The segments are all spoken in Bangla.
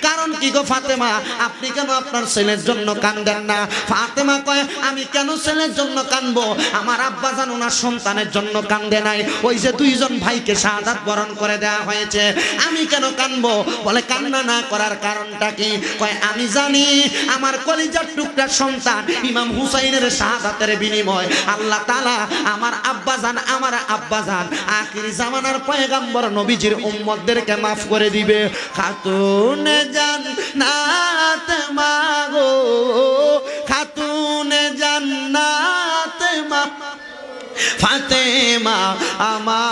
কারণ কি গো ফাতেমা, আপনি কেন আপনার ছেলের জন্য কান্দেন না? ফাতেমা কয়, আমি কেন ছেলের জন্য কাঁদবো? আমার আব্বাজান ওনার সন্তানের জন্য কান্দে নাই। ওই যে দুইজন ভাইকে শাহাদাত বরণ করে দেওয়া হয়েছে, আমি কেন কাঁদবো? বলে কান্না না করার কারণটা কি? কয়, আমি জানি আমার কলিজার টুকরা সন্তান ইমাম হুসাইনের শাহাদাতের বিনিময় আল্লাহ তাআলা আমার আব্বাজান আখিরি জামানার পয়গম্বর নবীজির উম্মতদেরকে মাফ করে দিবে। খাতুনে জান্নাত মাগো, খাতুনে জান্নাত মা ফাতেমা আমার,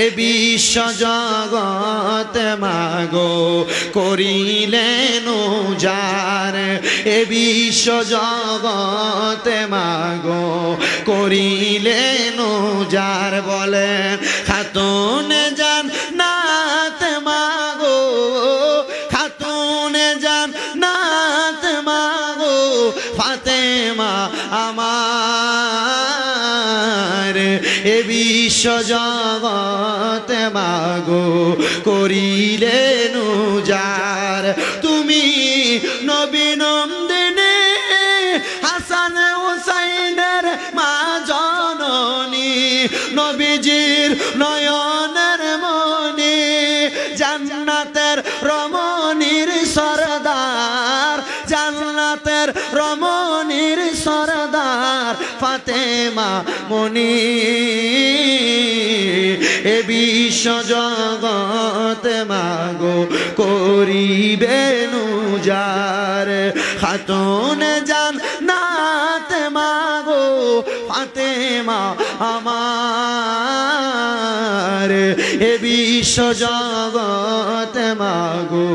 এ বিশ্ব জগৎ মাগো করিলেন উজার, এ বিশ্ব জগৎ মাগো করিলেন উজার। বলেন খাতুনে জান্নাত মাগো, খাতুনে জান্নাত মাগো ফাতেমা আমার, এ বিশ্ব জগৎ মাগো করিলেন উজার। তুমি নবী নন্দিনী হাসান হুসাইনের মা জননী, নবীজির নয়নের মনি, জান্নাতের রমণীর সরদার, জান্নাতের রমণীর সরদার ফাতেমা মনি, এ বিশ্ব জগৎ মাগো করিবেন উজার। খাতুনে জান্নাত মাগো ফাতেমা আমার, এ বিশ্ব জগৎ মাগো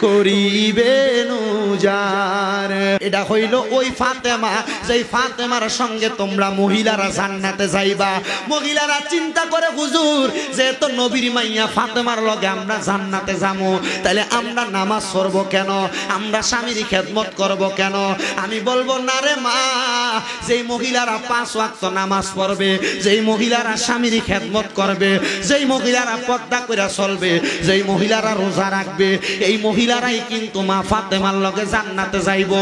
করিবেন উজার। এটা হইল ওই ফাতেমা, যেই ফাতেমার সঙ্গে তোমরা মহিলারা জান্নাতে যাইবা। মহিলারা চিন্তা করে, হুজুর যেহেতু নবীর মাইয়া ফাতেমার লগে আমরা জান্নাতে যাবো, তাহলে আমরা নামাজ পড়ব কেন? আমরা স্বামীর খেদমত করব কেন? আমি বলবো না রে মা, যেই মহিলারা 5 ওয়াক্ত নামাজ পড়বে, যেই মহিলারা স্বামীর খেদমত করবে, যেই মহিলারা পর্দা করে চলবে, যেই মহিলারা রোজা রাখবে, এই মহিলারাই কিন্তু মা ফাতেমার লগে জান্নাতে যাইব।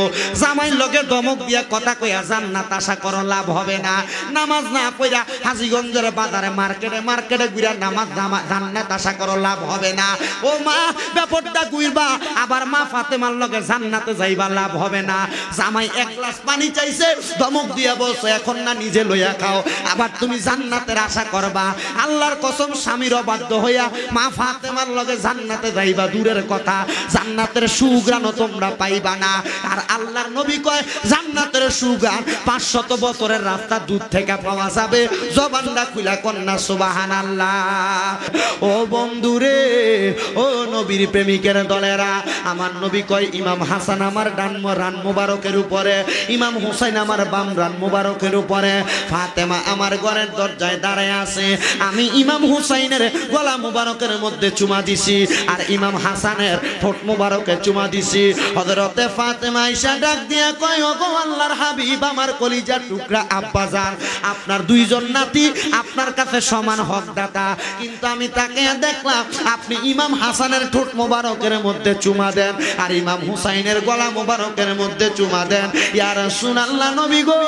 জামাইর লগে ধমক দিয়া কথা কইয়া জান্নাত আশা করো, লাভ হবে না। নামাজ না কইরা হাজীগঞ্জের বাজারে মার্কেটে ঘুরা জান্নাত আশা করো, লাভ হবে না। ও মা, ব্যাপারটা ঘুরবা আবার মা ফাতেমার লগে জান্নাতে যাইবা, লাভ হবে না। জামাই 1 গ্লাস পানি চাইছে, ধমক দিয়া বলছো এখন না নিজে লইয়া খাও, আবার তুমি জান্নাতের আশা করবা। আল্লাহর কসম, স্বামীর অবাধ্য হইয়া মা ফাতেমার লগে জান্নাতে যাইবা দূরের কথা, জান্নাতের সুঘ্রাণও তোমরা পাইবা না। আর আল্লাহর নবী কয়, জান্নাতের সুঘ্রাণ 500 বছরের রাস্তা দূর থেকে পাওয়া যাবে। জবানটা খুলা কন্যা সুবহানাল্লাহ। ও বন্ধুরে, ও নবীর প্রেমিকের দলেরা, আমার নবী কয়, ইমাম হাসান আমার ডান রান মুবারকের উপরে, ইমাম হুসাইন আমার বাম রান মুবারকের উপরে, ফাতেমা আমার ঘরের দরজায় দাঁড়ায় আছে। আমি ইমাম হুসাইনের গলা মুবারকের মধ্যে চুমা দিছি, আর ইমাম হাসানের ঠোঁট মুবারকে চুমা দিছি। হযরতে ফাতেমা আয়েশা ডাক দিয়া কয়, ওগো আল্লাহর হাবিব, আমার কলিজার টুকরা আব্বাজান, আপনার 2 জন নাতি আপনার কাছে সমান হকদাতা, কিন্তু আমি তাকে দেখলাম আপনি ইমাম হাসানের ঠোঁট মুবারকের মধ্যে চুমা দেন, আর ইমাম হুসাইনের গলা মুবারকের মধ্যে চুমা দেন। ইয়া রাসূলুল্লাহ, নবী গো,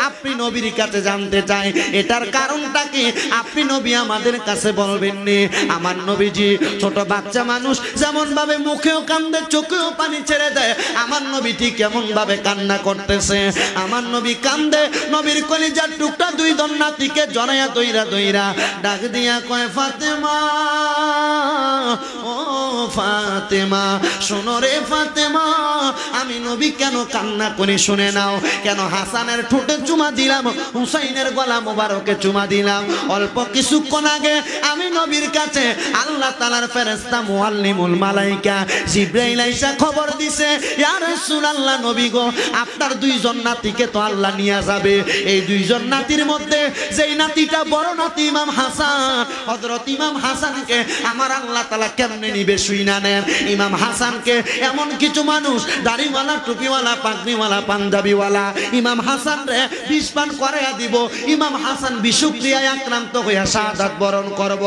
আপনি নবীর কাছে জানতে চাই এটার কারণটা কি? আপনি নবী আমাদের কাছে বলবেন নি? আমার নবীজি ছোট বাচ্চা মানুষ যেমন ভাবে মুখেও কান্দে, চোখেও পানি ছেড়ে দেয়, আমার নবী ঠিক কেমন ভাবে কান্না করতেছে। আমার নবী কান্দে, নবীর কলিজার টুকটা 2 জন নাতিকে জড়াইয়া দইরা ডাক দিয়া কয়, ফাতেমা, ও ফাতেমা, শোনো রে ফাতেমা, আমি নবী কেন কান্না করি শুনে নাও। কেন হাসানের ঠোঁটে চুমা দিলাম, হুসাইনের গলা মোবারকে চুমা দিলাম? অল্প কিছুক্ষণ আগে আমি নবীর কাছে আল্লাহ তাআলার ফেরেশতা মুআল্লিমুল মালাইকা জিবরাইল আইসা খবর দিছে, ইয়া রাসূলুল্লাহ, নবী গো, আপনার 2 জন নাতিকে তো আল্লাহ নিয়ে যাবে। এই 2 জন নাতির মধ্যে যেই নাতিটা বড় নাতি ইমাম হাসান, হযরত ইমাম হাসানকে আমার আল্লাহ তাআলা কেমনে নিবে? শুয়ে শুইনা নেন। ইমাম হাসানকে এমন কিছু মানুষ দাড়িওয়ালা, টুপিওয়ালা, পাগড়িওয়ালা, পাঞ্জাবিওয়ালা ইমাম হাসান রে বিষ পান করাইয়া দিব। ইমাম হাসান বিষক্রিয়ায় আক্রান্ত হইয়া শাহাদাত বরণ করব।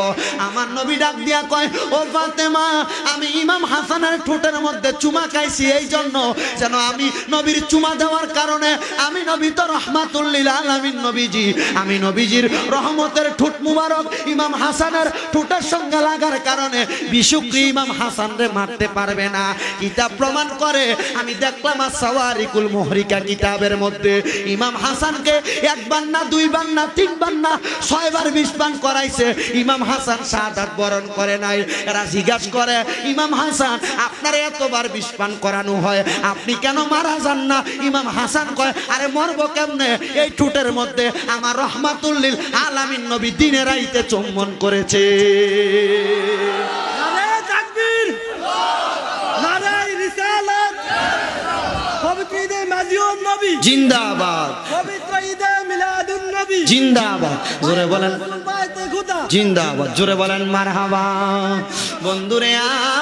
আমার নবী ডাক দিয়া কয়, ও ফাতেমা, আমি ইমাম হাসানের ঠোঁটের মধ্যে চুমা খাইছি এই জন্য যেন আমি নবীর চুমা দেওয়ার কারণে আমি নবী তো রহমাতুল লিল আলামিন নবীজি, আমি নবীজির রহমতের ঠোঁট মুবারক ইমাম হাসানের ঠোঁটের সঙ্গে লাগার কারণে বিষক্রি ইমাম হাসান রে মারতে পারবে না। কিতাব প্রমাণ করে, আমি দেখলাম সাওয়ারিকুল মুহরিকা কিতাবের মধ্যে ইমাম হাসানকে একবার না, দুইবার না, তিনবার না, 6 বার বিষ পান করাইছে। ইমাম হাসান শাহাদাত বরণ করে নাই। এরা জিজ্ঞাসা করে, ইমাম হাসান আপনার এতবার বিষ পান করানো হয়, আপনি কেন মারা যান না? ইমাম হাসান কয়, আরে মরব কেমনে? এই ঠোঁটের মধ্যে আমার রহমাতুল লিল আলামিন নবী দিনে রাইতে চুম্বন করেছে। নারে তাকবীর, নারে রিসালাত, পবিত্র ঈদে মাজিউন নবী জিন্দাবাদ, পবিত্র ঈদে মিলাদুন নবী জিন্দাবাদ। জোরে বলেন বাইতে খুদা জিন্দাবাদ, জোরে বলেন মারহাবা। বন্ধুরে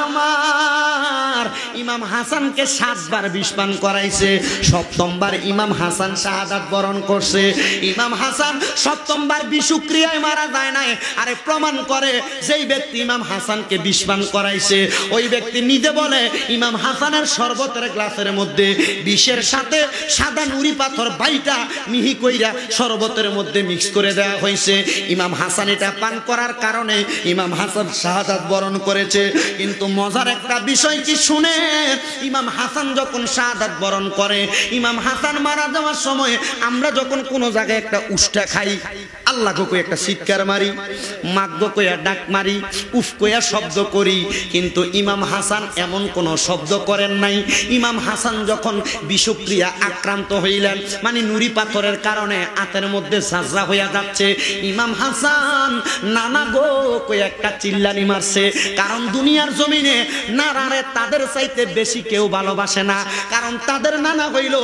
আমার, ইমাম হাসানকে 7 বার বিষ পান করাইছে। 7ম বার ইমাম হাসান শাহাদাত বরণ করছে। ইমাম হাসান 7ম বার বিষক্রিয়ায় মারা যায় নাই। আরে প্রমাণ করে, যেই ব্যক্তি ইমাম হাসানকে বিষ পান করাইছে ওই ব্যক্তি নিজে বলে, ইমাম হাসানের শরবতের গ্লাসের মধ্যে বিষের সাথে সাদা নুরি পাথর বাইটা মিহি কইরা শরবতের মধ্যে মিক্স করে দেওয়া হয়েছে। ইমাম হাসান এটা পান করার কারণে ইমাম হাসান শাহাদাত বরণ করেছে। কিন্তু মজার একটা বিষয় কি শুনে, ইমাম হাসান যখন শাহাদাত বরণ করে, ইমাম হাসান মারা যাওয়ার সময় আমরা যখন কোনো জায়গায় একটা উষ্টা খাই, আল্লাহ গো একটা চিৎকার মারি, মাগ্য কইয়া ডাক মারি, উফ কইয়া শব্দ করি, কিন্তু ইমাম হাসান এমন কোনো শব্দ করেন নাই। ইমাম হাসান যখন বিষক্রিয়া আক্রান্ত হইলেন, মানে নুরি পাথরের কারণে আতের মধ্যে ঝাঁঝরা হইয়া যাচ্ছে, ইমাম হাসান নানা গো কইয়া একটা চিল্লানি মারছে। কারণ দুনিয়ার জমিনে নানারে তাদের চাইতে বেশি কেউ ভালোবাসে না, কারণ তাদের নানা হইল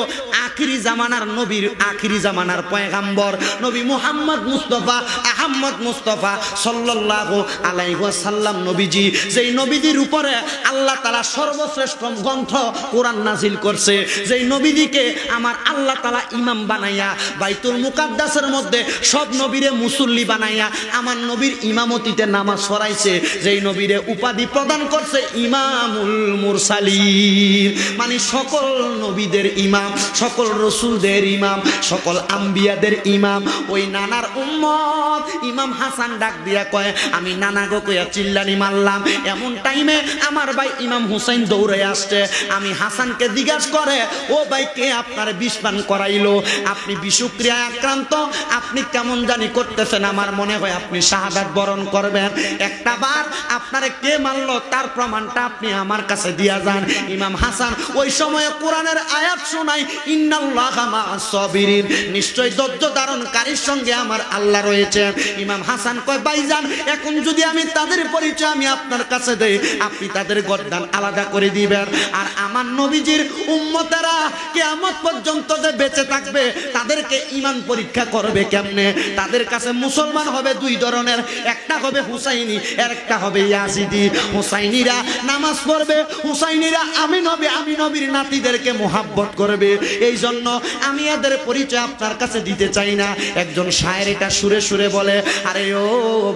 আখিরি জামানার নবীর, আখিরি জামানার পয়গাম্বর নবী মুহাম্মদ মুস্তাফা আহমদ মুস্তাফা সাল্লাল্লাহু আলাইহি ওয়াসাল্লাম নবীজি, যেই নবীজির উপরে আল্লাহ তাআলা সর্বশ্রেষ্ঠ গ্রন্থ কোরআন নাজিল করছে, যেই নবীজিকে আমার আল্লাহ তাআলা ইমাম বানাইয়া বাইতুল মুকাদ্দাসের মধ্যে সব নবীরে মুসল্লি বানাইয়া আমার নবীর ইমামতিতে নামাজ পড়াইছে, যেই নবীরে উপাধি প্রদান করছে ইমামুল মুরসালিন, মানে সকল নবীদের ইমাম, সকল রসুলদের ইমাম, সকল আম্বিয়াদের ইমাম, ওই নানার উম্মত ইমাম হাসান ডাক দিয়া কয়, আমি নানা গো কইয়া চিল্লানি মারলাম। এমন টাইমে আমার ভাই ইমাম হুসাইন দৌড়ে আসছে। আমি হাসানকে জিজ্ঞাসা করে, ও ভাই কে আপনার বিষ পান করাইলো? আপনি বিষক্রিয়ায় আক্রান্ত, আপনি কেমন জানি করতেছেন, আমার মনে হয় আপনি শাহাদাত বরণ করবেন। একটা বার আপনারে কে মারলো তার প্রমাণটা আপনি আমার কাছে দিয়া যান। ইমাম হাসান ওই সময় কোরআনের আয়াত শোনাই, ইন্নাল্লাহা মা'আস সাবিরিন, নিশ্চয় ধৈর্য ধারণকারীর সঙ্গে আমার আল্লাহ রয়েছে। ইমাম হাসান কয়, ভাইজান এখন যদি আমি তাদের পরিচয় আমি আপনার কাছে দেই, আপনি তাদের গর্দান আলাদা করে দিবেন। আর আমার নবীজির উম্মতেরা কিয়ামত পর্যন্ত যে বেঁচে থাকবে তাদেরকে ঈমান পরীক্ষা করবে কেমনে? তাদের কাছে মুসলমান হবে 2 ধরনের, একটা হবে হুসাইনি, আর একটা হবে ইয়াজিদি। হুসাইনিরা নামাজ পড়বে, হুসাইনিরা আমি নবীর নাতিদেরকে মোহাব্বত করবে। এই জন্য আমি এদের পরিচয় আপনার কাছে দিতে চাই না। একজন শায়ের এটা সুরে সুরে বলে, আরে ও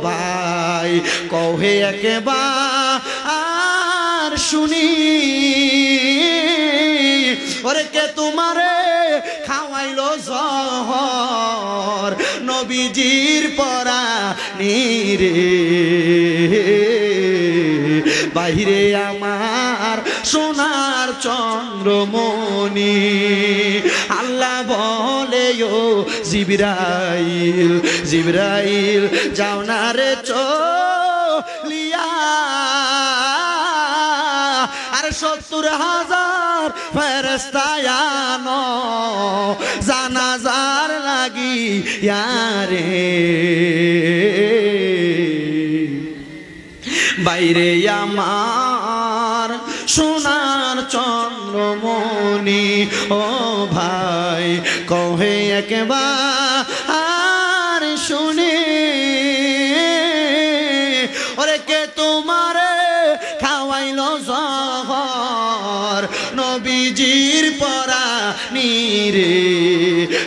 ভাই কহে একেবার আর শুনি, ওরে কে তোমারে খাওয়াইলো জহর নবীজির পরা রে, বাহিরে আমার সোনার চন্দ্রমণি। আল্লাহ বলে, ও জিবরাইল জিবরাইল যাও না রে চলিয়া, আর 70,000 ফেরেশতা আনো জানাজার লাগি ইয়ারে, বাইরে আমার সোনার চন্দ্রমণি। ও ভাই কহে একবার শুনে, ওরে কে তোমারে খাওয়াইলো রে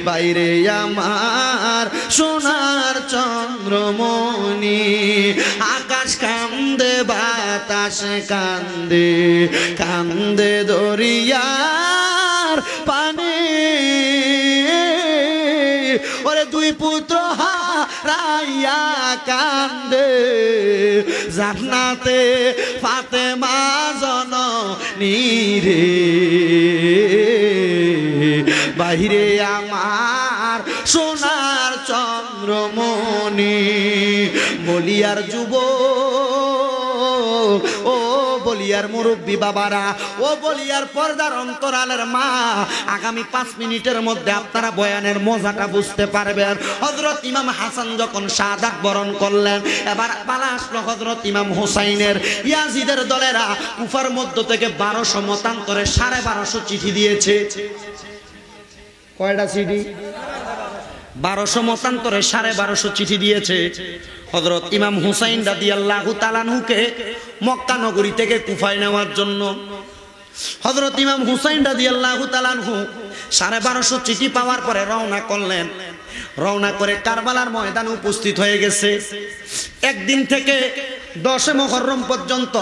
বাইরে আমার সোনার চন্দ্রমণি আকাশ কান্দে বাতাস কান্দে কান্দে দরিয়ার পানে ওরে দুই পুত্র হারাইয়া কান্দে জান্নাতে ফাতেমা জননী রে বাহিরে আমার সোনার চন্দ্রমণি বলিয়ার যুব ও বলিয়ার মুরব্বী বাবারা ও বলিয়ার পর্দার অন্তরালের মা আগামী 5 মিনিটের মধ্যে আপনারা বয়ানের মজাটা বুঝতে পারবেন। হযরত ইমাম হাসান যখন শাহাদাত বরণ করলেন এবার পালা আসলো হযরত ইমাম হুসাইনের। ইয়াজিদের দলেরা কুফার মধ্য থেকে 1200 মতান্তরে 1250 চিঠি দিয়েছে। কয়টা চিঠি? 1200 মতান্তরে 1250 চিঠি দিয়েছে। হযরত ইমাম হুসাইন রাদিয়াল্লাহু তাআলা আনহুকে মক্কা নগরী থেকে কুফায় নেওয়ার জন্য হযরত ইমাম হুসাইন রাদিয়াল্লাহু তাআলা আনহু 1250 চিঠি পাওয়ার পরে রওনা করলেন। রওনা করে কারবালার ময়দানে উপস্থিত হয়ে গেছে। একদিন থেকে 10 মুহররম পর্যন্ত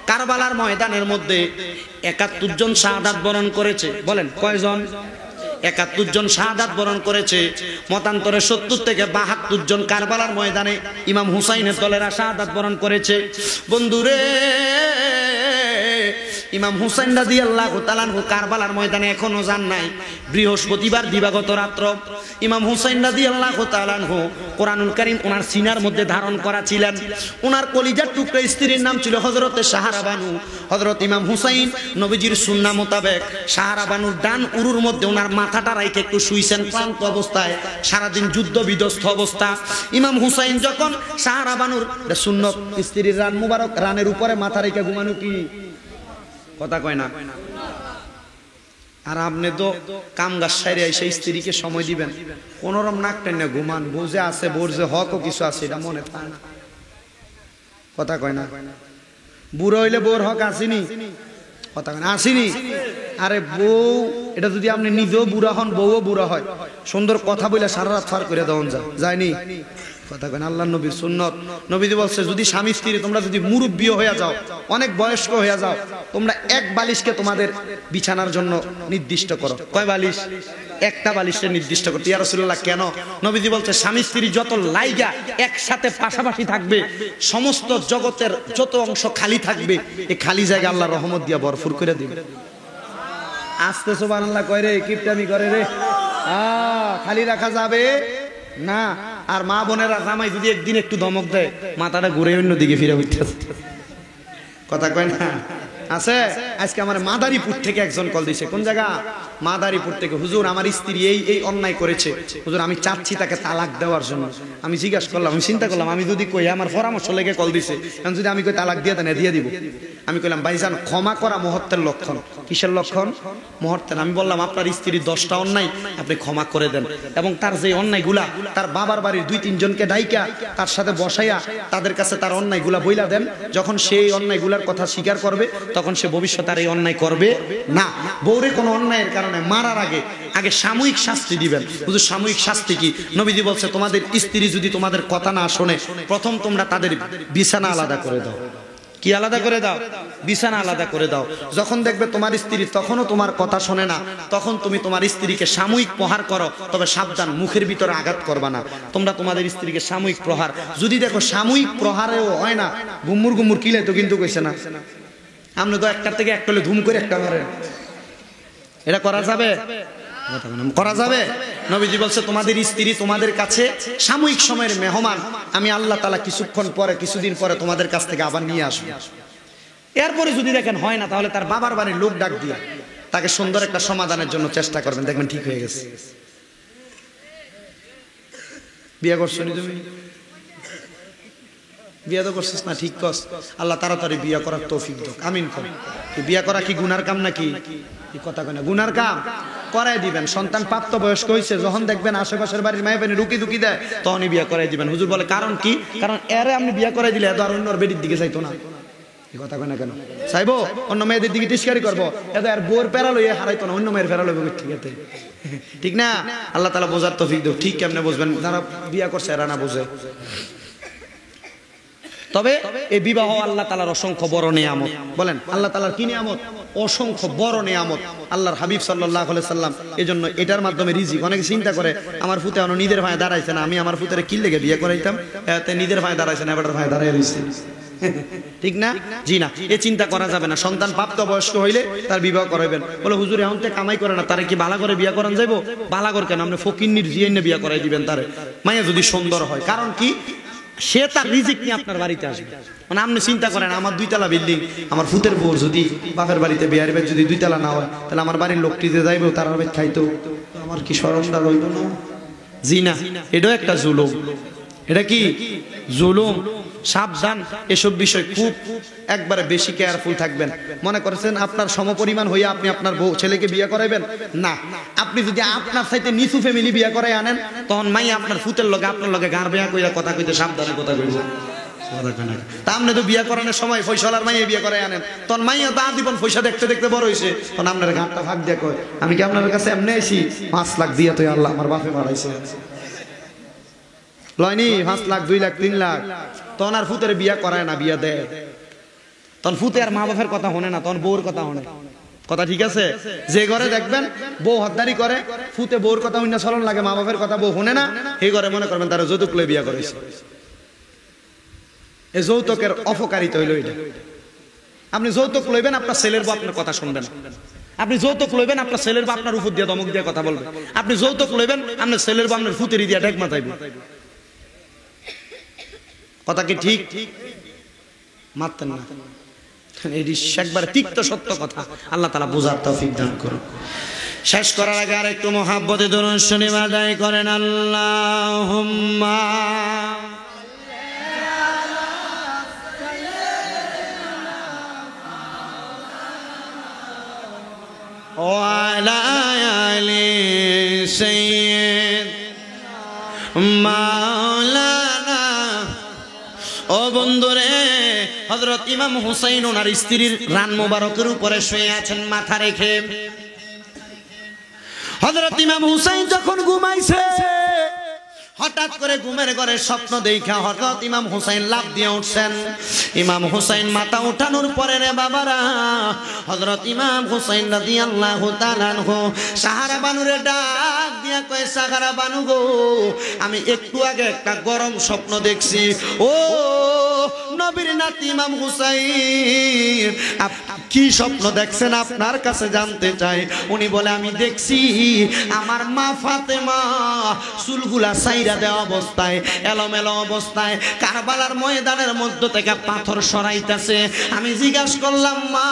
কারবালার ময়দানের মধ্যে 71 জন শাহাদাত বরণ করেছে। বলেন কয়জন? 71 জন শাহাদাত বরণ করেছে। মতান্তরে 70 থেকে 72 জন কারবালার ময়দানে ইমাম হুসাইনের দলেরা শাহাদাত বরণ করেছে। বন্ধুরে ইমাম হুসাইন রাদিয়াল্লাহু তাআলা আনহু কারবালার ময়দানে এখনো যান নাই। বৃহস্পতিবার দিবাগত রাত্র ইমাম হুসাইন রাদিয়াল্লাহু তাআলা আনহু কোরআনুল কারীম ওনার সিনার মধ্যে ধারণ করা ছিলেন। ওনার কলিজার টুকরা স্ত্রীর নাম ছিল হযরতে সাহারা বানু। হযরত ইমাম হুসাইন নবীজির সুন্নাহ মোতাবেক সাহারা বানুর ডান উরুর মধ্যে ওনার মাথাটা রাইখে একটু শুইছেন ক্লান্ত অবস্থায়, সারাদিন যুদ্ধ বিধ্বস্ত অবস্থা। ইমাম হুসাইন যখন সাহারা বানুর সুন্নত স্ত্রীর রান মুবারক রানের উপরে মাথা রেখে ঘুমানো কি কথা কয় না? আর আপনি তো কাম গাছ সাইরে সেই স্ত্রীকে সময় দিবেন, কোনরম নাক টেনে ঘুমান, বুঝে আছে বোর যে হকও কিছু আছে এটা মনে থাকে না। কথা কয় না? বুড়ো হইলে বোর হক আসেনি, কথা কয় না আসেনি? আরে বউ এটা যদি আপনি নিজেও বুড়া হন বউও বুড়া হয়, সুন্দর কথা বলে সারা রাত ফার করে দেওয়া যায়নি। কথা কেন? আল্লাহ নবীর সুন্নত। নবীজি বলছে যদি স্বামী স্ত্রী তোমরা যদি মুরব্বী হয়ে যাও, অনেক বয়স্ক হয়ে যাও, তোমরা এক বালিশকে তোমাদের বিছানার জন্য নির্দিষ্ট করো। কয় বালিশ? একটা বালিশকে নির্দিষ্ট করো। ইয়া রাসূলুল্লাহ কেন? নবীজি বলছে স্বামী স্ত্রী যত লাইগা একসাথে পাশাপাশি থাকবে, সমস্ত জগতের যত অংশ খালি থাকবে, এই খালি জায়গা আল্লাহ রহমত দিয়া ভরপুর করে দিবে। আস্তে সুবহানাল্লাহ কয় রে, কিপটামি করে রে, খালি রাখা যাবে না। আর মা বোনেরা জামাই যদি একদিন একটু ধমক দেয় মাথাটা ঘুরে অন্য দিকে ফিরে উঠতে কথা কয় না? আছে আজকে আমার মাদারীপুর থেকে একজন কল দিয়েছে। কোন জায়গা? মাদারীপুর থেকে। হুজুর আমার স্ত্রী এই অন্যায় করেছে, হুজুর আমি চাচ্ছি তাকে তালাক দেওয়ার জন্য। আমি জিজ্ঞাসা করলাম, আমি চিন্তা করলাম, আমি যদি কই আমার পরামর্শ লেগে কল দিছে, এখন যদি আমি কই তালাক দিয়ে দেন দিয়ে দিব। আমি কইলাম ভাইজান ক্ষমা করা মুহূর্তের লক্ষণ। কিসের লক্ষণ? মুহূর্তের। আমি বললাম আপনার স্ত্রীর 10টা অন্যায় আপনি ক্ষমা করে দেন, এবং তার যে অন্যায়গুলা তার বাবার বাড়ির 2-3 জনকে ডাইকা তার সাথে বসাইয়া তাদের কাছে তার অন্যায়গুলা বইলা দেন। যখন সেই অন্যায়গুলার কথা স্বীকার করবে তখন সে ভবিষ্যতে আর এই অন্যায় করবে না। বউরে কোনো অন্যায়ের কারণে মারার আগে সাময়িক শাস্তি দিবেন। হুজুর সাময়িক শাস্তি কি? নবীজি বলছে তোমাদের স্ত্রী যদি তোমাদের কথা না শোনে, প্রথম তোমরা তাদের বিছানা আলাদা করে দাও। কি আলাদা করে দাও? বিছানা আলাদা করে দাও। যখন দেখবে তোমার স্ত্রী তখনও তোমার কথা শোনে না, তখন তুমি তোমার স্ত্রীকে সাময়িক প্রহার করো, তবে সাবধান মুখের ভিতরে আঘাত করবা না। তোমরা তোমাদের স্ত্রীকে সাময়িক প্রহার, যদি দেখো সাময়িক প্রহারেও হয় না, গুম্মুর গুম্মুর কিলে তো কিন্তু কইছে না, আপনি তো একটার থেকে একটা হলে ধুম করে একটা মারেন, এটা করা যাবে? করা যাবে? নবীজি বলছে তোমাদের স্ত্রী তোমাদের কাছে সাময়িক সময়ের মেহমান, আমি আল্লাহ তাআলা কিছুক্ষণ পরে কিছুদিন পরে তোমাদের কাছ থেকে আবার নিয়ে আসবে। এরপরে যদি দেখেন হয় না, তাহলে তার বাবার বাড়ির লোক ডাক দিয়ে তাকে সুন্দর একটা সমাধানের জন্য চেষ্টা করবেন, দেখবেন ঠিক হয়ে গেছে। বিয়ে করছো নি তুমি? বিয়ে তো করছিস না, ঠিক কস। আল্লাহ তাড়াতাড়ি বিয়ে করার তৌফিক দাও, আমিন কর। বিয়ে করা কি গুনার কাম নাকি? কথা কয় না, গুনার কাম করাই দিবেন। সন্তান প্রাপ্ত বয়স্ক হয়েছে, যখন দেখবেন আশেপাশের বাড়ির মায়ে বানি রুকি দুকি দেয়, তখনই বিয়ে করাই দিবেন। হুজুর বলে কারণ কি? কারণ এরে আপনি বিয়ে করাই দিলে এত আর অন্য বেডির দিকে যাইতো না। কথা কয় না কেন? চাইবো অন্য মেয়েদের দিকে তিস্কারি করবো, এদের আর বোর প্যারা লইয়ে হারাইতো না, অন্য মেয়ের প্যারা লইব। ঠিক আছে, ঠিক না? আল্লাহ তাআলা বোঝার তৌফিক দাও। ঠিক কেমনে বুঝবেন? যারা বিয়া করছে এরা না বুঝে। তবে এই বিবাহ আল্লাহ তাআলার অসংখ্য বড় নিয়ামত। বলেন আল্লাহ তাআলার কি নিয়ামত? অসংখ্য বড় নিয়ামত। আল্লাহর হাবিব সাল্লাল্লাহু আলাইহি সাল্লাম এজন্য এটার মাধ্যমে রিজিক। অনেকে চিন্তা করে আমার ফুতে এখনো নিজের ভাই দাঁড়াইছে না, আমি আমার ফুতের কি লেগে বিয়ে করাইতাম, এতে নিজের ভাই দাঁড়াইছে না, এবার ভাই দাঁড়াই রইছে। ঠিক না? জি না, এ চিন্তা করা যাবে না। সন্তান প্রাপ্ত বয়স্ক হইলে তার বিবাহ করাইবেন। বলে হুজুর এখন তো কামাই করে না, তারে কি বালা করে বিয়া করান যাইবো? বালা করে কেন, আপনি ফকিন্নির জিয়াইনে বিয়া করাই দিবেন তারে, মাইয়া যদি সুন্দর হয়। কারণ কি, সে তার রিজিক নিয়ে আপনার বাড়িতে আসবে। মানে আপনি চিন্তা করেন, আমার 2 তলা বিল্ডিং, আমার ফুতের বউ যদি বাপের বাড়িতে বিয়ার বেদ যদি 2 তলা না হয়, তাহলে আমার বাড়ির লোকটি যে যাইবে তার বেদ খাইতো, আমার কি শরমটা রইল না? জি না, এটাও একটা জুলুম। এটা কি জুলুম? সাবধান, এসব বিষয় খুব একবারে বেশি কেয়ারফুল থাকবেন। মনে করেছেন আপনার সমপরিমাণ হইয়া আপনি আপনার বউ ছেলেকে বিয়ে করাইবেন না। আপনি যদি আপনার সাথে নিচু ফ্যামিলি বিয়ে করাই আনেন, তখন মাই আপনার ফুতের লগে আপনার লগে গাঁর বিয়া কইরা কথা কইতে সাবধানে কথা কইব। তা আপনি তো বিয়া করানোর সময় ফয়সালার মাইয়ে বিয়ে করাই আনেন, তখন মাইয়া তো আজীবন পয়সা দেখতে দেখতে বড় হয়েছে, তখন আপনার ঘাটটা ভাগ দিয়ে কয় আমি কি আপনার কাছে এমনি আইছি 5 লাখ দিয়া তো আল্লাহ আমার বাপে বাড়াইছে লয়নি 5 লাখ 2 লাখ 3 লাখ। তখন আর ফুতের বিয়া করায় না, বিয়া দেয়। তখন ফুতে আর মা বাপের কথা শোনে না, তখন বউর কথা শোনে। কথা ঠিক আছে? যে ঘরে দেখবেন বউ হদ্দারি করে, ফুতে বউর কথা হইনা চলন লাগে, মা বাপের কথা বউ শোনে না, সেই ঘরে মনে করবেন তারা যৌতুক লয়ে বিয়া করেছে। এই যৌতুকের অপকারিতা হইল এটা। আপনি যৌতুক লইবেন, আপনার ছেলের বউ আপনার কথা শুনবেন। আপনি যৌতুক লইবেন, আপনার ছেলের বউ আপনার উপর দিয়ে ধমক দিয়ে কথা বলবে। আপনি যৌতুক লইবেন, আপনার ছেলের বউ আপনার ফুতেরি দিয়ে ঢেক মাথাইবে। কথা কি ঠিক? মারতেন না, এটি একবার তিক্ত সত্য কথা। আল্লাহ তাআলা বুঝার তৌফিক দান করুন। শেষ করার আগে আর একটু মুহাব্বতে দরুদ শরীফ আদায় করেন। আল্লাহুম্মা ওয়ালা আলি সাইয়্যিদ মাওলানা। ও বন্ধুরে, হযরত ইমাম হুসাইন ওনার স্ত্রীর রান মোবারকের উপরে শুয়ে আছেন মাথা রেখে। হযরত ইমাম হুসাইন যখন ঘুমাইছে, হঠাৎ করে ঘুমের ঘরে স্বপ্ন দেখা হযরত ইমাম হুসাইন লাফ দিয়ে উঠছেন। ইমাম হুসাইন মাথা উঠানোর পরে রে বাবারা, হযরত ইমাম হুসাইন রাদিয়াল্লাহু তাআলা আনহু সাহারা বানুরে ডাক দিয়া কয়, সাহারা বানু গো, আমি একটু আগে একটা গরম স্বপ্ন দেখছি। ও নবীর নাতি ইমাম হুসাইন, কি স্বপ্ন দেখছেন আপনার কাছে জানতে চাই। উনি বলে, আমি দেখছি আমার মা ফাতেমা চুলগুলা সাইরা দেওয়া অবস্থায়, এলোমেলো অবস্থায় কারবালার ময়দানের মধ্য থেকে পাথর সরাইতেছে। আমি জিজ্ঞাসা করলাম, মা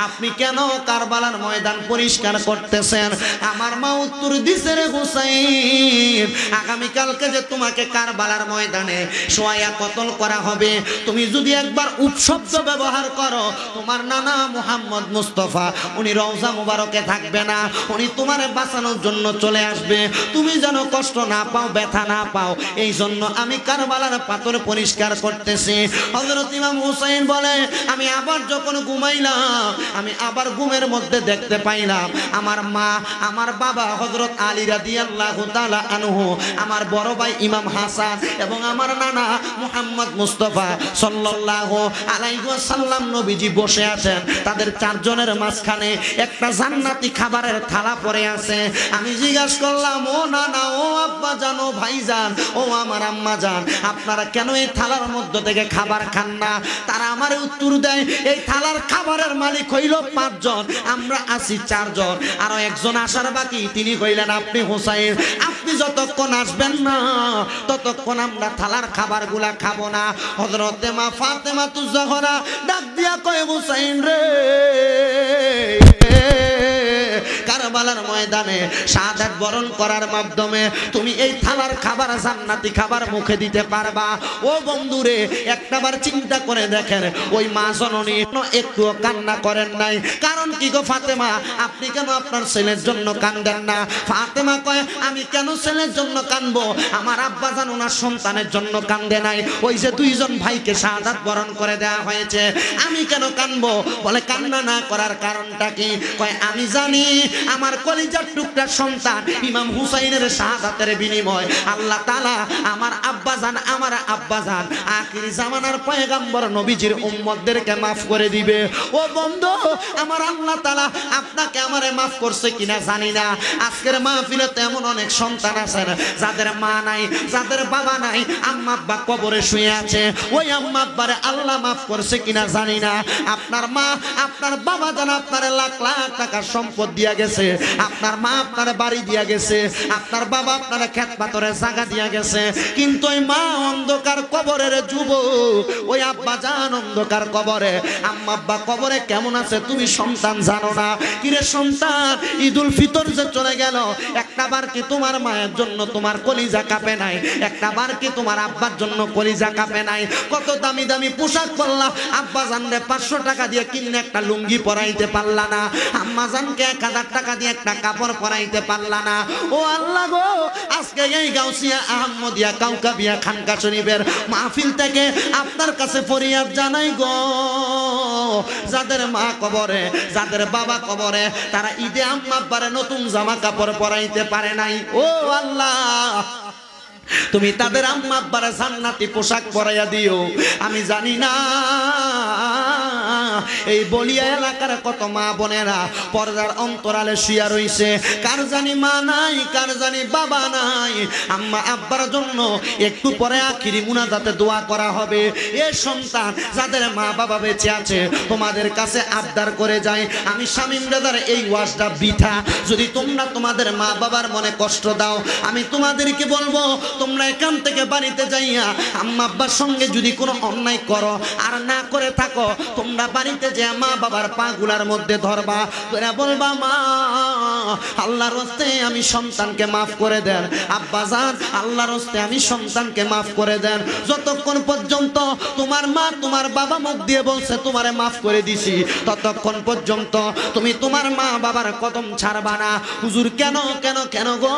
আপনি কেন কারবালার ময়দান পরিষ্কার করতেছেন? আমার মা উত্তর দিছে, রে হুসাইন, আগামীকালকে যে তোমাকে কারবালার ময়দানে শোয়া কতল করা হবে, তুমি যদি একবার উপশব্দ ব্যবহার করো, তোমার নানা মুহাম্মদ মুস্তাফা উনি রওজা মুবারকে থাকবে না, উনি তোমারে বাঁচানোর জন্য চলে আসবে। তুমি যেন কষ্ট না পাও, ব্যথা না পাও, এই জন্য আমি কারবালার পাথর পরিষ্কার করতেছি। হযরত ইমাম হুসাইন বলে, আমি আবার যখন ঘুমাইলাম, আমি আবার ঘুমের মধ্যে দেখতে পাইলাম আমার মা, আমার বাবা হযরত আলী রাদিয়াল্লাহু তাআলা আনহু, আমার বড় ভাই ইমাম হাসান এবং আমার নানা মুহাম্মদ মুস্তাফা সাল্লাল্লাহু আলাইহি ওয়াসাল্লাম নবীজি বসে আছেন। তাদের 4 জনের মাঝখানে একটা জান্নাতি খাবারের থালা পড়ে আছে। আমি জিজ্ঞাসা করলাম, ও নানা, ও আব্বা জান, ও ভাইজান, ও আমার আম্মা জান, আপনারা কেন এই থালার মধ্য থেকে খাবার খান না? তারা আমারে উত্তর দেয়, এই থালার খাবারের মালিক হইল 5 জন, আমরা আছি 4 জন, আরো একজন আসার বাকি। তিনি কইলেন, আপনি হুসাইন, আপনি যতক্ষণ আসবেন না ততক্ষণ আমরা থালার খাবারগুলা খাবো না। হযরতে মা ফাতেমা তুজ-জাহরা ডাক দিয়া কয়, হুসাইন রে, কারবালার ময়দানে শাহাদাত বরণ করার মাধ্যমে তুমি এই থালার খাবার জান্নাতি খাবার মুখে দিতে পারবা। ও বন্ধুরে একটাবার চিন্তা করে দেখেন, ওই মা জননী একটুও কান্না করেন নাই। কারণ কি গো ফাতেমা, আপনি কেন আপনার ছেলের জন্য কান্দেন না? ফাতেমা কয়, আমি কেন ছেলের জন্য কানবো? আমার আব্বাজান ওনার সন্তানের জন্য কান্দে নাই। ওই যে দুইজন ভাইকে শাহাদাত বরণ করে দেওয়া হয়েছে, আমি কেন কানবো? বলে কান্না না করার কারণটা কি? কয় আমি জানি আমার কলিজার টুকরা সন্তান ইমাম হুসাইনের শাহাদাতের বিনিময় আল্লাহ তাআলা আমার আব্বাজান আখিরি জামানার পয়গম্বর নবীজির উম্মতদেরকে maaf করে দিবে। ও বন্ধু, আমার আল্লাহ তাআলা আপনাকে আমারে maaf করছে কিনা জানি না। আজকের মাহফিলে এমন অনেক সন্তান আছেন যাদের মা নাই, যাদের বাবা নাই, আম্মা আব্বা কবরে শুয়ে আছে। ওই আম্মা আব্বারে আল্লাহ maaf করছে কিনা জানি না। আপনার মা আপনার বাবা জান আপনার লাখ লাখ টাকার সম্পদ দিয়া গেছে, আপনার মা আপনার বাড়ি দিয়া গেছে, আপনার বাবা আপনার ক্ষেত পাথরের জায়গা দিয়া গেছে, কিন্তু ওই মা অন্ধকার কবরের যুবক, ওই আব্বা জান অন্ধকার কবরে, আম্মা আব্বা কবরে কেমন আছে তুমি সন্তান জানো না। কিরে সন্তান, ঈদুল ফিতর যে চলে গেল, একটা বার কি তোমার মায়ের জন্য তোমার কলিজা কাঁপে নাই? একটা বার কি তোমার আব্বার জন্য কলিজা কাঁপে নাই? কত দামি দামি পোশাক পরলা, আব্বা জানরে 500 টাকা দিয়ে কিনে একটা লুঙ্গি পরাইতে পারলা না, আম্মা জানকে 1000 টাকা দিয়ে একটা কাপড় পরাইতে পারলা না। ও আল্লাহ গো, আজকে এই গাউসিয়া আহমদিয়া কাউকাবিয়া খানকা শরীফের মাহফিল থেকে আপনার কাছে ফরিয়াদ জানাই গো, যাদের মা কবরে, যাদের বাবা কবরে, তারা ঈদে আম্মা আব্বারে নতুন জামা কাপড় পরাইতে পারে নাই। ও আল্লাহ, তুমি তাদের আম্মা আব্বারে জান্নাতি পোশাক পরাইয়া দিও। আমি জানি না এই বলিয়া এলাকার কত মা বোনেরা পর্দার অন্তরালে শুয়া রইছে, কার জানি মা নাই, কার জানি বাবা নাই। আম্মা আব্বার জন্য একটু পরে আখিরি মুনাজাতে দোয়া করা হবে। এ সন্তান, যাদের মা বাবা বেঁচে আছে, তোমাদের কাছে আবদার করে যাই, আমি শামীম ব্রাদার এই ওয়াজটা বৃথা। যদি তোমরা তোমাদের মা বাবার মনে কষ্ট দাও, আমি তোমাদেরকে বলবো তোমরা এখান থেকে বাড়িতে যাইয়া আম্মা আব্বার সঙ্গে যদি কোনো অন্যায় করো আর না করে থাকো, তোমরা বাড়িতে যে মা বাবার পা গুলার মধ্যে ধরবা, তোরা বলবা মা আল্লাহর রাস্তে আমি সন্তানকে maaf করে দেন, আব্বা জান আল্লাহর রাস্তে আমি সন্তানকে maaf করে দেন। যতক্ষণ পর্যন্ত তোমার মা তোমার বাবা মুখ দিয়ে বলছে তোমারে maaf করে দিছি, ততক্ষণ পর্যন্ত তুমি তোমার মা বাবার কদম ছাড়বা না। হুজুর কেন কেন কেন গো?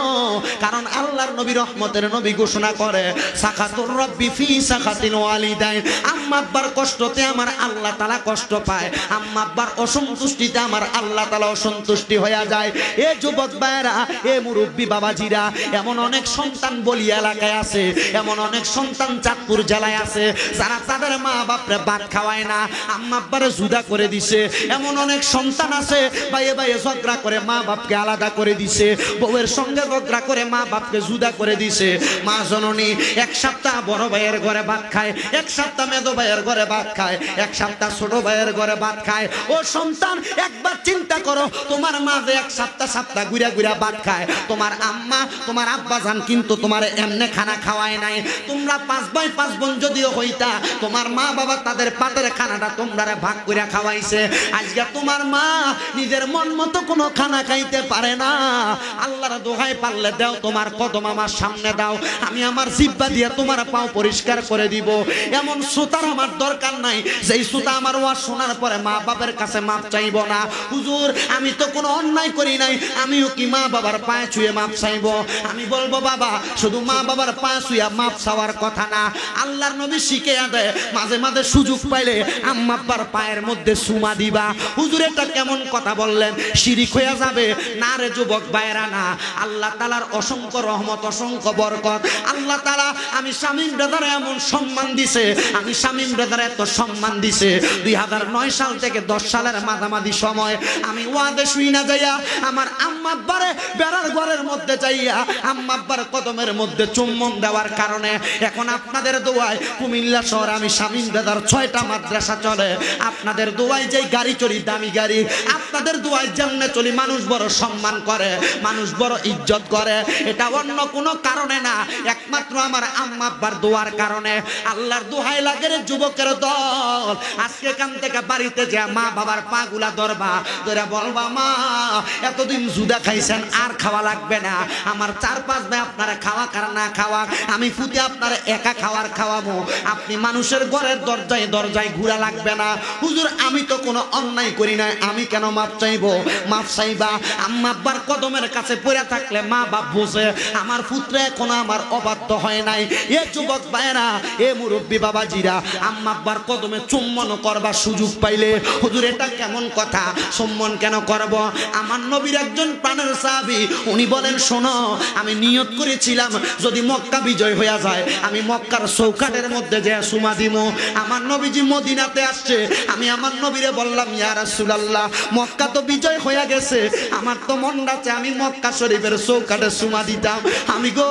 কারণ আল্লাহর নবী রহমতের নবী ঘোষণা করে, সাখাতুর রব্বি ফি সাখাতিল ওয়ালিদাইন, আম্মা আব্বার কষ্টতে আমার আল্লাহ তাআলা কষ্ট পায়, আম্মা আব্বার অসন্তুষ্টিতে আমার আল্লাহ তাআলা অসন্তুষ্টি হয়ে যায়। এ যুবক ভাইরা, এ মুরব্বী বাবাজিরা, এমন অনেক সন্তান বলিয়া এলাকায় আছে, এমন অনেক সন্তান চাঁদপুর জেলায় আছে, যারা তাদের মা বাপরে ভাত খাওয়ায় না, আম্মা আব্বারে জুদা করে দিছে। এমন অনেক সন্তান আছে ভাইয়ে ভাইয়ে ঝগড়া করে মা বাপকে আলাদা করে দিছে, বউয়ের সঙ্গে ঝগড়া করে মা বাপকে জুদা করে দিছে। মা জননী এক সপ্তাহ বড় ভাইয়ের ঘরে ভাত খায়, এক সপ্তাহ মেজো ভাইয়ের ঘরে ভাত খায়, এক সপ্তাহ ছোট ভাইয়ের ঘরে ভাত খায়। ও সন্তান, একবার চিন্তা করো, তোমার মা যে এক সপ্তাহ ঘুরা ঘুরা ভাত খায়, তোমার আম্মা তোমার আব্বা জান কিন্তু তোমার এমনে খানা খাওয়ায় নাই। তোমরা 5 ভাই 5 বোন যদিও হইতা, তোমার মা বাবা তাদের পাতের খানাটা তোমরা ভাগ করে খাওয়াইছে। আজকে তোমার মা নিজের মন মতো কোনো খানা খাইতে পারে না। আল্লাহর দোহাই পারলে দাও, তোমার কদম আমার সামনে দাও, আমি আমার জিহ্বা দিয়ে তোমার পাও পরিষ্কার করে দিব। এমন সুতার আমার দরকার নাই যেই সুতা আমার ওয়াজ শোনার পরে মা বাবার কাছে মাপ চাইব না। হুজুর আমি তো কোনো অন্যায় করি নাই, আমিও কি মা বাবার পায়ে ছুঁয়ে মাপ চাইব? আমি বলবো বাবা, শুধু মা বাবার পায়ে ছুঁয়ে মাপ চাওয়ার কথা না, আল্লাহর নবী শিখিয়ে দেয় মাঝে মাঝে সুযোগ পাইলে আম্মা আব্বার পায়ের মধ্যে চুমা দিবা। হুজুর এটা কেমন কথা বললেন? শিরিক হয়ে যাবে না রে যুবক ভাইরা না। আল্লাহ তাআলার অসংখ্য রহমত, অসংখ্য বরকত। আল্লাহ তাআলা আমি শামীম ব্রাদার এমন সম্মান দিছে, আমি শামীম ব্রাদার এত সম্মান দিছে। 2009 সাল থেকে 10 সালের মাঝামাঝি সময় আমি ওয়াদে শুই না যাইয়া আমার আম্মা আব্বারে বেড়ার ঘরের মধ্যে যাইয়া আম্মা আব্বার কদমের মধ্যে চুম্বন দেওয়ার কারণে এখন আপনাদের দোয়ায় কুমিল্লা শহরে আমি শামীম ব্রাদার 6টা মাদ্রাসা চলে। আপনাদের দোয়ায় যেই গাড়ি চড়ি, দামি গাড়ি, আপনাদের দোয়ায় যেমনে চলি, মানুষ বড় সম্মান করে, মানুষ বড় ইজ্জত করে। এটা অন্য কোনো কারণে না, একমাত্র আমার আম্মা আব্বার দোয়ার কারণে। আল্লাহর দোহাই লাগে রে যুবকের দল, আজকে এখান থেকে বাড়ি বাড়িতে যা মা বাবার পা গুলা ধরবা, ধরে বলবা মা এতদিন জুদা খাইছেন আর খাওয়া লাগবে না, আমার 4-5 ভাই আপনারা খাওয়া কার না খাওয়া আমি ফুটে আপনারা একা খাওয়ার খাওয়াবো, আপনি মানুষের ঘরের দরজায় দরজায় ঘুরা লাগবে না। হুজুর আমি তো কোনো অন্যায় করি নাই, আমি কেন মাপ চাইবো? মাপ চাইবা আম্মা আব্বার কদমের কাছে পড়ে থাকলে মা বাপ বুঝে আমার পুত্র এখনো আমার অবাধ্য হয় নাই। এ যুবক ভাইরা, এ মুরব্বী বাবাজিরা, আম্মা আব্বার কদমে চুম্বন করবার সুযোগ পাইলে হুজুর এটা কেমন কথা? চুম্বন কেন করব? আমার নবীর একজন প্রাণের সাহাবী উনি বলেন শোনো, আমি নিয়ত করেছিলাম যদি মক্কা বিজয় হয়ে যায় আমি মক্কার চৌকাঠের মধ্যে যে সুমা দিব। আমার নবীজি মদিনাতে আসছে, আমি আমার নবীরে বললাম ইয়া রাসূলুল্লাহ মক্কা তো বিজয় হয়ে গেছে, আমার তো মন আছে আমি মক্কা শরীফের চৌকাঠে সুমা দিতাম, আমি গো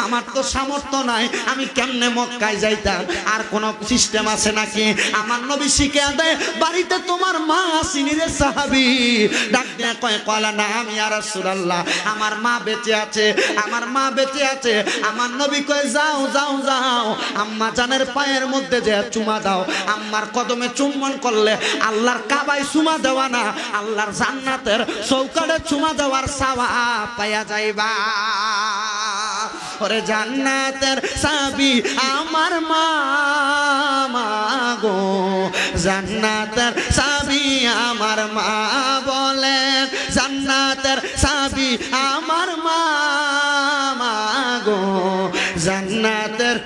আমার তো সামর্থ্য নাই, আমি কেমনে মক্কায় যাইতাম? আর কোন সিস্টেম আছে নাকি? আমার নবী শিখে দেয় বাড়িতে তোমার মা আসেনি রে সাহাবী, ডাক দিয়ে কয় কলা না আমি ইয়া রাসূলুল্লাহ আমার মা বেঁচে আছে, আমার মা বেঁচে আছে। আমার নবী কয় যাও যাও যাও আম্মা জানের পায়ের মধ্যে যে চুমা দাও, আম্মার কদমে চুম্বন করলে আল্লাহর কাবায় চুমা দেওয়া না আল্লাহর জান্নাতের চৌকাঠে চুমা দেওয়ার সওয়াব পাইয়া যাইবা। ওরে জান্নাতের চাবি আমার মা গো, জান্নাতের চাবি আমার মা বলেন, জান্নাতের চাবি আমার মা গো, জান্নাতের।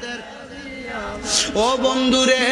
ও বন্ধুরে,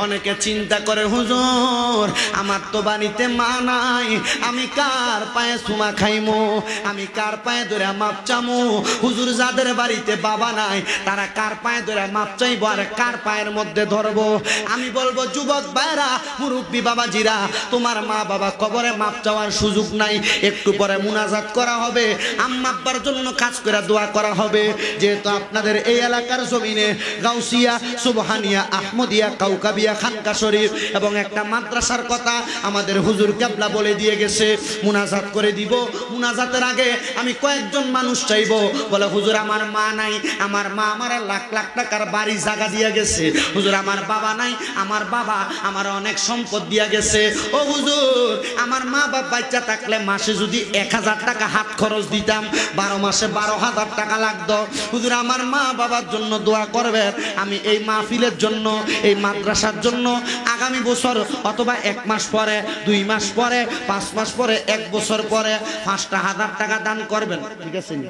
অনেকে চিন্তা করে হুজুর আমার তো বাড়িতে মা নাই, আমি কার পায়ে চুমা খাইমো, আমি কার পায়ে ধরে মাপ চামো? হুজুর যাদের বাড়িতে বাবা নাই তারা কার পায়ে ধরে মাপ চাইবো আর কার পায়ের মধ্যে ধরবো? আমি বলবো যুবক ভাইরা, মুরব্বী বাবাজিরা, তোমার মা বাবা কবরে মাপ চাওয়ার সুযোগ নাই, একটু পরে মুনাজাত করা হবে, আম্মা আব্বার জন্য কাজ করে দোয়া করা হবে। যেহেতু আপনাদের এই এলাকার জমিনে গাউসিয়া, সুবহানিয়া, আহমদিয়া, কাউকাবিয়া, খানকা শরীফ এবং একটা মাদ্রাসার কথা আমাদের হুজুর কেবলা বলে দিয়ে গেছে, মুনাজাত করে দিব। মুনাজাতের আগে আমি কয়েকজন মানুষ চাইবো, বলে হুজুর আমার মা নাই, আমার মা আমার লাখ লাখ টাকার বাড়ি জায়গা দিয়ে গেছে, হুজুর আমার বাবা নাই, আমার বাবা আমার অনেক সম্পদ দিয়ে গেছে, ও হুজুর আমার মা বাবা বাচ্চা থাকলে মাসে যদি 1000 টাকা হাত খরচ দিতাম 12 মাসে 12,000 টাকা লাগতো, হুজুর আমার মা বাবার জন্য দোয়া করবেন। আমি এই মাহফিলের জন্য, এই মাদ্রাসার জন্য আগামী বছর অথবা 1 মাস পরে, 2 মাস পরে, 5 মাস পরে, 1 বছর পরে 5,000 টাকা দান করবেন, ঠিক আছে না?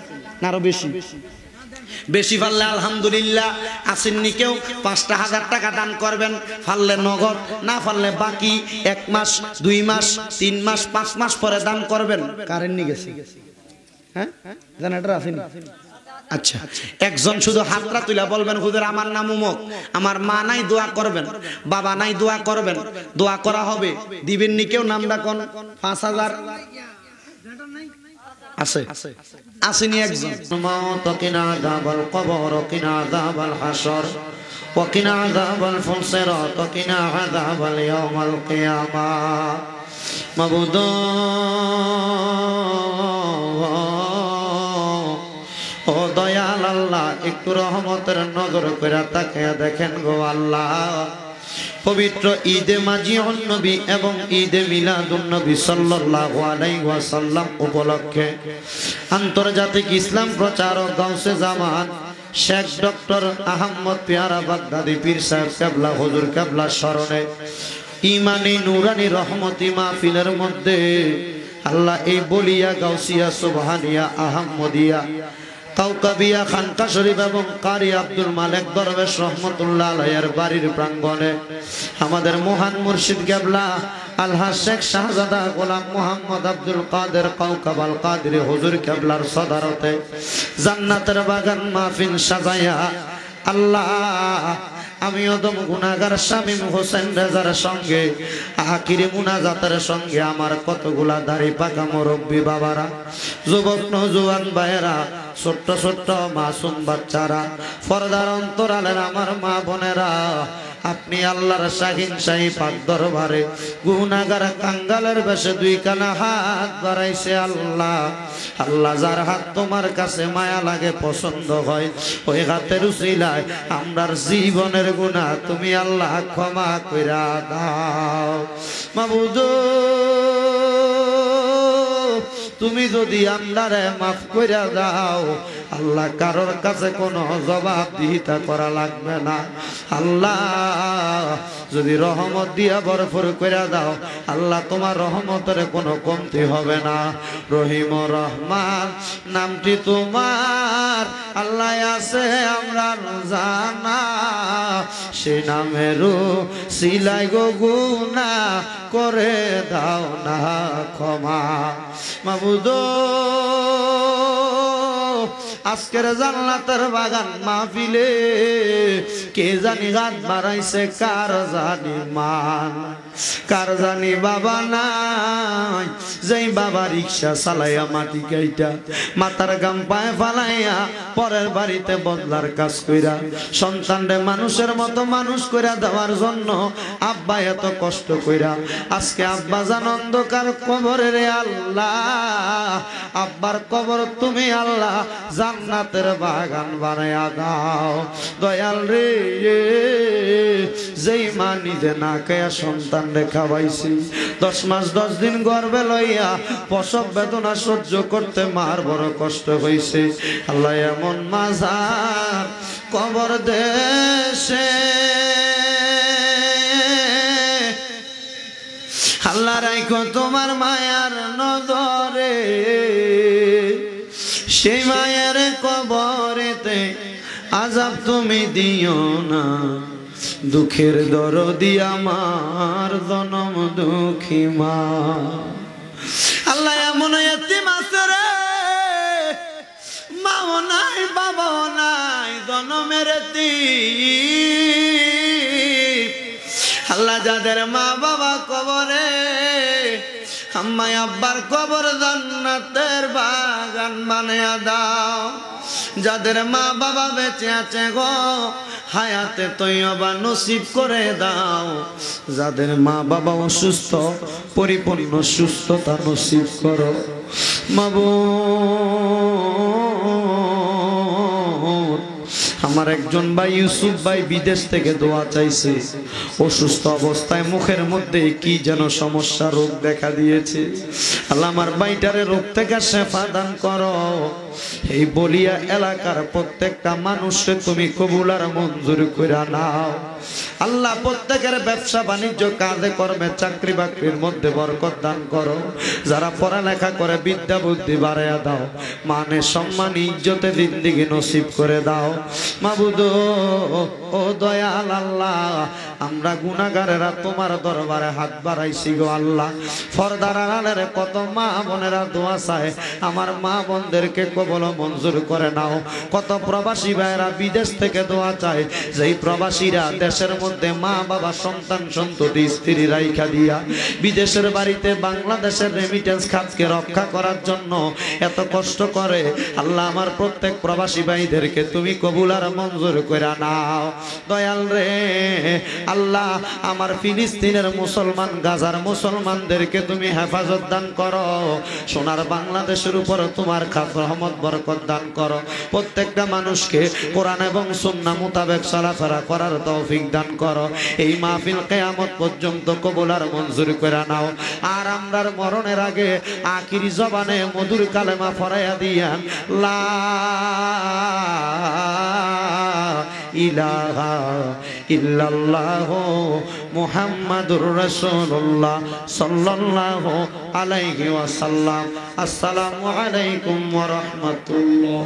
আরো বেশি বেশি পারলে আলহামদুলিল্লাহ, আসেননি কেউ 5,000 টাকা দান করবেন, পারলে নগদ, না পারলে বাকি 1 মাস, 2 মাস, 3 মাস, 5 মাস পরে দান করবেন। কারেন্ট নিয়ে গেছে, হ্যাঁ জানাটা আসেনি। আচ্ছা, একজন শুধু হাতটা তুলে বলবেন হুজুর আমার নাম অমুক, আমার মা নাই দোয়া করবেন, বাবা নাই দোয়া করবেন, দোয়া করা হবে। দিবেন নি কেউ? নামটা কোন? 5,000 আছে, আসেনি একজন। মাউত কিনা দাবাল কবর কিনা দাবাল হাসর ওকিনা দাবাল ফুলসিরাত কিনা আযাবাল ইয়াউমাল কিয়ামা। মাবুদ ও দয়াল আল্লাহ, একটু রহমতের নজর করে তাকিয়ে দেখেন গো আল্লাহ, পবিত্র ঈদে মাজিউন নবী এবং ঈদে মিলাদুন নবী সাল্লাল্লাহু আলাইহি ওয়াসাল্লাম উপলক্ষে আন্তর্জাতিক ইসলাম প্রচারক গাউসে জামান শেখ ডক্টর আহমদ পেয়ারা বাগদাদি পীর সাহেব কেবলা হুজুর কেবলার স্মরণে ইমানি নুরানি রহমতি মাহফিলের মধ্যে আল্লাহ এই বলিয়া গাউসিয়া, সুবহানিয়া, আহমদিয়া, কাউকাবিয়া, খানকা শরীফ এবং কারি আব্দুল মালিক দরবেশ রহমতুল্লাহ আলাইহির বাড়ির প্রাঙ্গণে আমাদের মহান মুর্শিদ কেবলা আলহাজ শেখ শাহজাদা গোলাম মোহাম্মদ আব্দুল কাদের কাউকাবাল কাদরি হুজুর কেবলার সদারতে জান্নাতের বাগান মাহফিল সাজায়া আল্লাহ আমি ওদম গুনাহগার শামীম হোসেন রেজার সঙ্গে আখিরি মুনাজাতের সঙ্গে আমার কতগুলা দাড়ি পাকা মুরব্বী বাবারা, যুবক নওজোয়ান ভাইয়েরা, ছোট্ট ছোট্ট মাসুম বাচ্চারা, পর্দার অন্তরালের আমার মা বোনেরা, আপনি আল্লাহর শাহিন শাহী পাক দরবারে গুনাহগার কাঙ্গালের বেশে দুই কানা হাত বাড়াইছে। আল্লাহ আল্লাহ, যার হাত তোমার কাছে মায়া লাগে, পছন্দ হয়, ওই হাতের উসিলায় আমরার জীবনের গুনাহ তুমি আল্লাহ ক্ষমা কইরা দাও। মাবুদ, তুমি যদি আমরারে মাফ কইরা দাও আল্লাহ, কারোর কাছে কোনো জবাবদিহিতা করা লাগবে না। আল্লাহ যদি রহমত দিয়া ভরপুর কইরা দাও আল্লাহ, তোমার রহমতের কোনো কমতি হবে না। রহিম রহমান নামটি তোমার আল্লাহ আছে আমরা জানা, সে নামেরও সিলাই গো গুনাহ করে দাও না ক্ষমা। মাবুদ, আজকের জান্নাতের বাগান মাহফিলে কে জানি হাত বাড়াইছে, কার জানি মান, কার জানি বাবা নাই, যেই বাবা রিক্সা চালাইয়া মাটি গাইটা মাথার গাম পায়ে ফালাইয়া পরের বাড়িতে বদলার কাজ কইরা সন্তানরে মানুষের মতো মানুষ কইরা দেওয়ার জন্য আব্বা এত কষ্ট কইরা আজকে আব্বা জান অন্ধকার কবরে রে আল্লাহ, আব্বার কবর তুমি আল্লাহ জান্নাতের বাগান বানায়া দাও। দয়াল রে, যেই মা নিজে না খায়া সন্তান রে খাওয়াইছি, 10 মাস 10 দিন গর্ভে লইয়া প্রসব বেদনা সহ্য করতে মার বড় কষ্ট হইছে। আল্লাহ এমন মাজার কবর দেশে আল্লাহ রাইখো তোমার মায়ার নজরে, সেই মায়ের কবরেতে আযাব তুমি দিও না, দুঃখের দরদি আমার জনম দুঃখী মা। আল্লাহ এমন এতিম আছে রে, মাও নাই বাবাও নাই, জনমের এতিম। আল্লাহ যাদের মা বাবা কবরে, আম্মাই আব্বার কবর জান্নাতের বাগান বানায়া দাও। যাদের মা বাবা বেঁচে আছে গো, হায়াতে তৈয়বা নসিব করে দাও। যাদের মা বাবা অসুস্থ, পরিপূর্ণ সুস্থতা নসিব করো। মাবুদ, আমার একজন ভাই ইউসুফ ভাই বিদেশ থেকে দোয়া চাইছে, অসুস্থ অবস্থায় মুখের মধ্যে কি যেন সমস্যা, রোগ দেখা দিয়েছে। আল্লাহ আমার ভাইটারে রোগ থেকে শেফা দান করো। এই বলিয়া এলাকার প্রত্যেকটা মানুষকে তুমি কবুল আর মঞ্জুর করে নাও। আল্লাহ প্রত্যেকের ব্যবসা বাণিজ্য কাজে কর্মে চাকরি বাকরির মধ্যে বরকত দান করো। যারা পড়ালেখা করে বিদ্যা বুদ্ধি বাড়াইয়া দাও, মানে সম্মান ইজ্জতে জিন্দেগি নসিব করে দাও। মাবুদ ও দয়াল আল্লাহ, আমরা গুনাহগারেরা তোমার দরবারে হাত বাড়াইছি গো আল্লাহ। পর্দার আড়ালের কত মা বোনেরা দোয়া চায়, আমার মা বোনদেরকে কবুল মঞ্জুর করে নাও। কত প্রবাসী ভাইরা বিদেশ থেকে দোয়া চায়, যেই প্রবাসীরা দেশের মধ্যে মা বাবা সন্তান সন্ততি স্ত্রী রাইখা দিয়া বিদেশের বাড়িতে বাংলাদেশের রেমিটেন্স খাতকে রক্ষা করার জন্য এত কষ্ট করে, আল্লাহ আমার প্রত্যেক প্রবাসী ভাইদেরকে তুমি কবুল আর মঞ্জুর করে নাও। দয়াল রে আল্লাহ, আমার ফিলিস্তিনের মুসলমান, গাজার মুসলমানদেরকে তুমি হেফাজত দান করো। সোনার বাংলাদেশের উপর তোমার খাস রহমত বরকত দান করো। প্রত্যেকটা মানুষকে কোরআন এবং সুন্নাহ মোতাবেক চলাফেরা করার তৌফিক দান করো। এই মাহফিল কিয়ামত পর্যন্ত কবুল আর মঞ্জুর করে নাও। আর আমরার মরণের আগে আখিরি জবানে মধুর কালেমা পড়াইয়া দিয়া লা ইলাহা ইল্লাল্লাহু মুহাম্মাদুর রাসূলুল্লাহ সাল্লাল্লাহু আলাইহি ওয়াসাল্লাম। আসসালামু আলাইকুম ওয়া রাহমাতুল্লাহ।